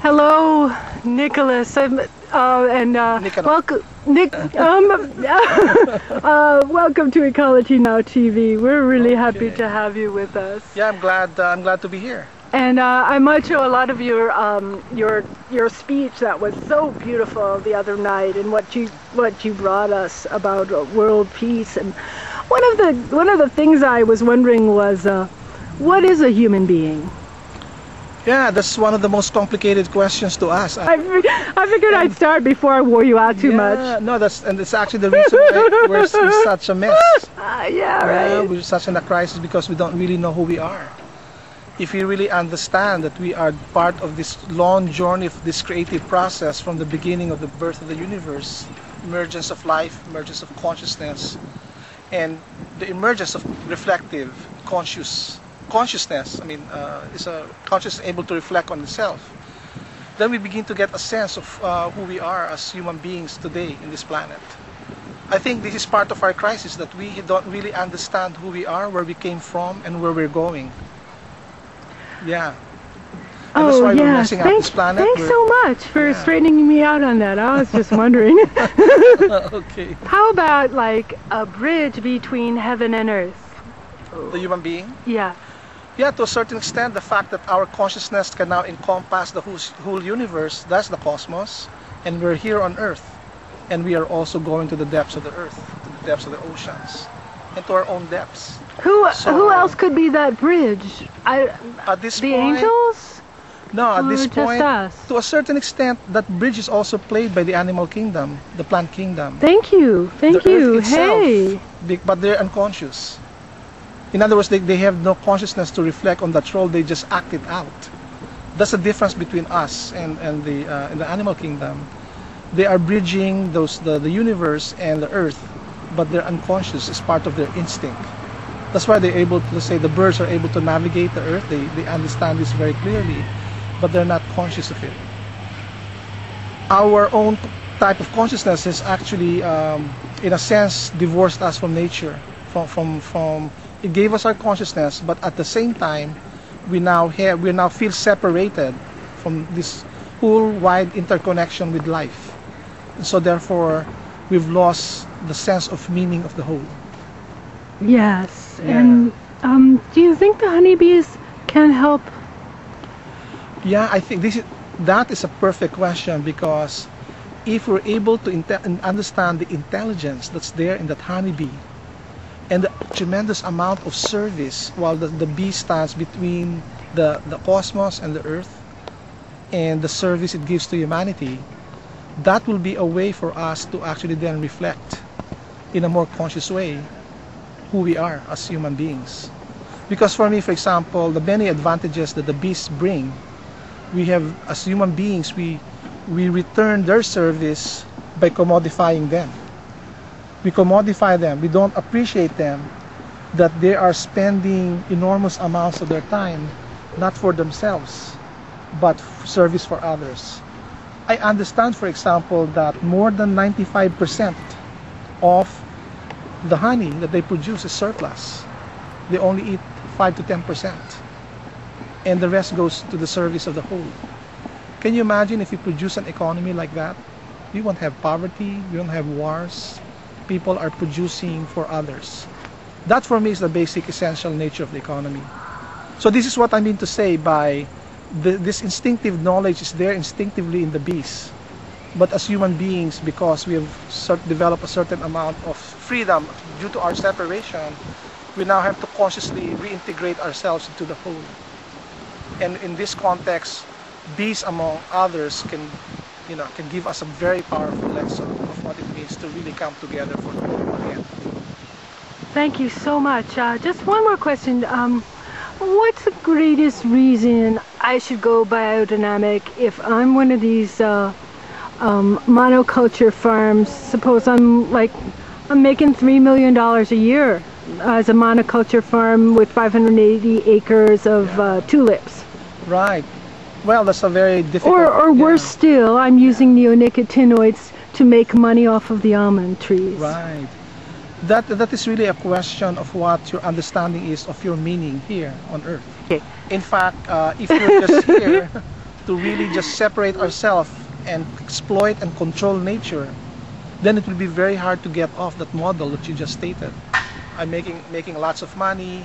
Hello, Nicholas, Nicanor. welcome, welcome to Ecology Now TV. We're really happy Okay. to have you with us. Yeah, I'm glad. I'm glad to be here. And I might show a lot of your speech that was so beautiful the other night, and what you brought us about world peace. And one of the things I was wondering was, what is a human being? Yeah, that's one of the most complicated questions to ask. I figured I'd start before I wore you out too much. No, it's actually the reason why we're in such a mess. Yeah, right. We're such in a crisis because we don't really know who we are. If we really understand that we are part of this long journey of this creative process from the beginning of the birth of the universe, emergence of life, emergence of consciousness, and the emergence of reflective consciousness, is a consciousness able to reflect on itself, then we begin to get a sense of who we are as human beings today in this planet. I think this is part of our crisis, that we don't really understand who we are, where we came from, and where we're going. Yeah. And that's why we're messing up this planet. Thanks so much for straightening me out on that. I was just wondering. Okay. How about like a bridge between heaven and earth? The human being? Yeah. Yeah, to a certain extent, the fact that our consciousness can now encompass the whole universe, that's the cosmos, and we're here on Earth, and we are also going to the depths of the Earth, to the depths of the oceans, and to our own depths. Who else could be that bridge? At this the point, angels? No, at this just point, us? to a certain extent, that bridge is also played by the animal kingdom, the plant kingdom. Thank you. The Earth itself, Hey. but they're unconscious. In other words, they have no consciousness to reflect on that role. They just act it out. That's the difference between us and the in the animal kingdom. They are bridging the universe and the earth, but they're unconscious. It's part of their instinct. That's why they're able to, let's say, the birds are able to navigate the earth. They understand this very clearly, but they're not conscious of it. Our own type of consciousness has actually, in a sense, divorced us from nature, from it gave us our consciousness, but at the same time, we now feel separated from this whole wide interconnection with life. And so therefore, we've lost the sense of meaning of the whole. Yes. Yeah. And do you think the honeybees can help? Yeah, I think that is a perfect question, because if we're able to understand the intelligence that's there in that honeybee, and the tremendous amount of service while the bee stands between the cosmos and the earth, and the service it gives to humanity, that will be a way for us to actually then reflect in a more conscious way who we are as human beings. Because for me, for example, the many advantages that the bees bring, we have, as human beings, we return their service by commodifying them. We commodify them. We don't appreciate them, that they are spending enormous amounts of their time not for themselves, but service for others. I understand, for example, that more than 95% of the honey that they produce is surplus. They only eat 5 to 10%, and the rest goes to the service of the whole. Can you imagine if you produce an economy like that? We won't have poverty, we won't have wars. People are producing for others. That for me is the basic essential nature of the economy. So this is what I mean to say by this instinctive knowledge is there instinctively in the bees. But as human beings, because we have developed a certain amount of freedom due to our separation, we now have to consciously reintegrate ourselves into the whole. And in this context, bees among others can give us a very powerful lesson of what it means to really come together for the whole again. Thank you so much. Just one more question. What's the greatest reason I should go biodynamic if I'm one of these monoculture farms? Suppose I'm making $3 million a year as a monoculture farm with 580 acres of tulips. Right. Well, that's a very difficult... Or worse still, I'm using neonicotinoids to make money off of the almond trees. Right. That is really a question of what your understanding is of your meaning here on Earth. Okay. In fact, if you're just here to really just separate ourselves and exploit and control nature, then it will be very hard to get off that model that you just stated. I'm making lots of money.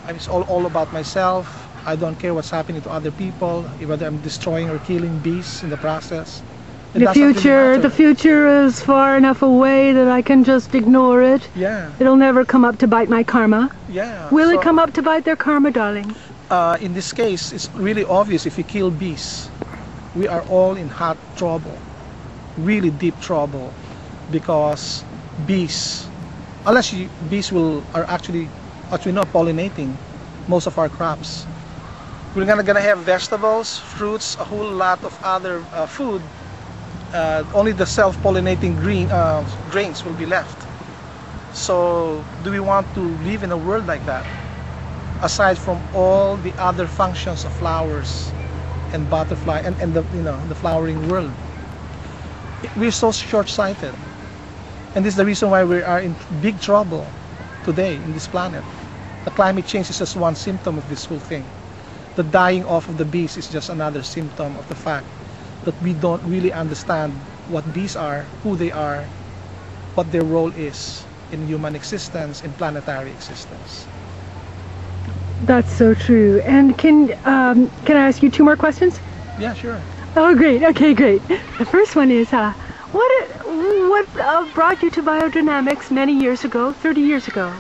It's all about myself. I don't care what's happening to other people, whether I'm destroying or killing bees in the process. The future is far enough away that I can just ignore it. Yeah. It'll never come up to bite my karma. Yeah. Will it come up to bite their karma, darling? In this case, it's really obvious if you kill bees, we are all in hot trouble, really deep trouble, because bees, bees are actually, as we know, pollinating most of our crops. We're gonna have vegetables, fruits, a whole lot of other food. Only the self-pollinating grains will be left. So do we want to live in a world like that? Aside from all the other functions of flowers and butterfly and the flowering world, we're so short-sighted, and this is the reason why we are in big trouble today in this planet. The climate change is just one symptom of this whole thing. The dying off of the bees is just another symptom of the fact that we don't really understand what bees are, who they are, what their role is in human existence, in planetary existence. That's so true. And can I ask you 2 more questions? Yeah, sure. Oh, great. Okay, great. The first one is, what brought you to biodynamics many years ago, 30 years ago?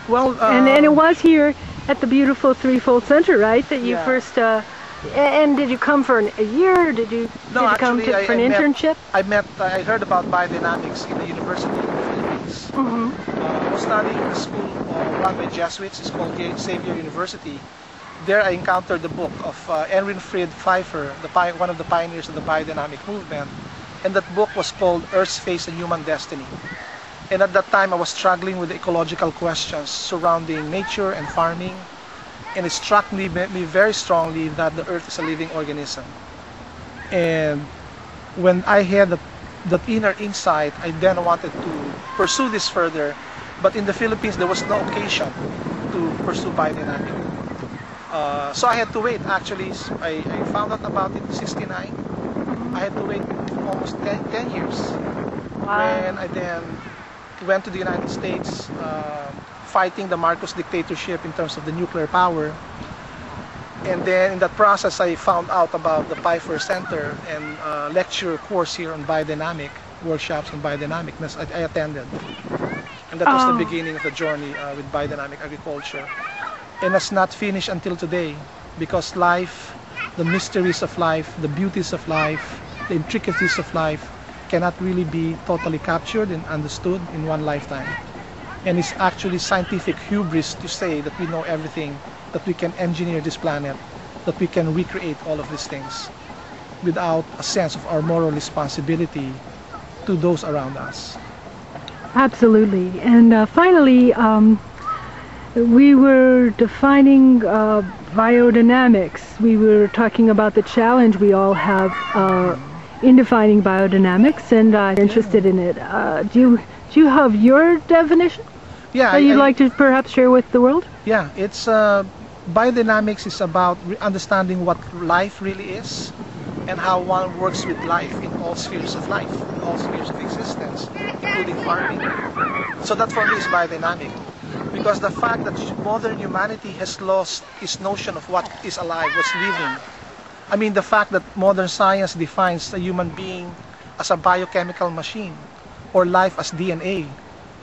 Well, and it was here at the beautiful Threefold Center, right? That you first. And did you come for a year? Did you come for an internship? I heard about biodynamics in the university in the Philippines. I was studying in a school run by Jesuits. It's called Xavier University. There I encountered the book of Enrinfried Pfeiffer, one of the pioneers of the biodynamic movement. And that book was called Earth's Face and Human Destiny. And at that time I was struggling with the ecological questions surrounding nature and farming. And it struck me very strongly that the earth is a living organism. And when I had that inner insight, I then wanted to pursue this further. But in the Philippines, there was no occasion to pursue biodynamic. So I had to wait. Actually, I found out about it in '69. I had to wait almost 10 years. Wow. When I then went to the United States, fighting the Marcos dictatorship in terms of the nuclear power. And then in that process, I found out about the Pfeiffer Center and lecture course here on biodynamic, workshops on biodynamic. I attended. And that was the beginning of the journey with biodynamic agriculture. And it's not finished until today, because life, the mysteries of life, the beauties of life, the intricacies of life cannot really be totally captured and understood in one lifetime. And it's actually scientific hubris to say that we know everything, that we can engineer this planet, that we can recreate all of these things without a sense of our moral responsibility to those around us. Absolutely. And finally, we were defining biodynamics. We were talking about the challenge we all have in defining biodynamics, and I'm interested in it. Do you have your definition? Yeah, that you'd like to perhaps share with the world? Yeah, it's biodynamics is about understanding what life really is and how one works with life in all spheres of life, in all spheres of existence, including farming. So that for me is biodynamic, because the fact that modern humanity has lost its notion of what is alive, what's living. I mean, the fact that modern science defines a human being as a biochemical machine or life as DNA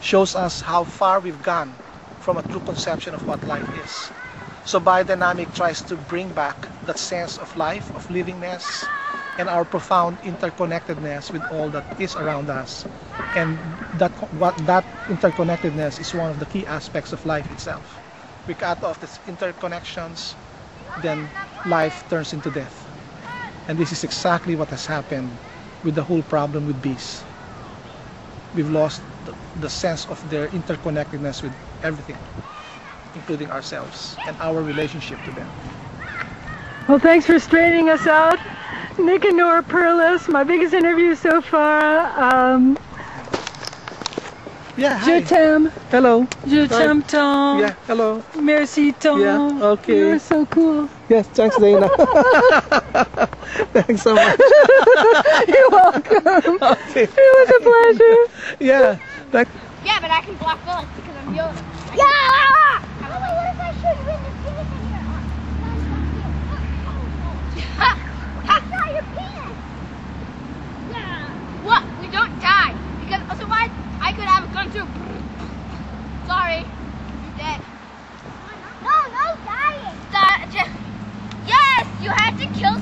shows us how far we've gone from a true conception of what life is. So biodynamic tries to bring back that sense of life, of livingness, and our profound interconnectedness with all that is around us. And that interconnectedness is one of the key aspects of life itself. We cut off these interconnections, then life turns into death. And this is exactly what has happened with the whole problem with bees. We've lost the sense of their interconnectedness with everything, including ourselves and our relationship to them. Well, thanks for straightening us out. Nicanor Perlas, my biggest interview so far. Yeah, hi. Je t'aime. Hello. Je t'aime tant. Yeah, hello. Merci tant. Yeah, okay. You're so cool. Yes, thanks, Dana. Thanks so much. You're welcome. Okay. It was a pleasure. Yeah. Yeah, but I can block bullets because I'm Yoda. Yeah! Oh, what if I shoot you in the penis in your arm? I saw your penis! Yeah. What? We don't die. Because otherwise, I could have a gun too. Sorry. You're dead. No, no dying. Yes! You have to kill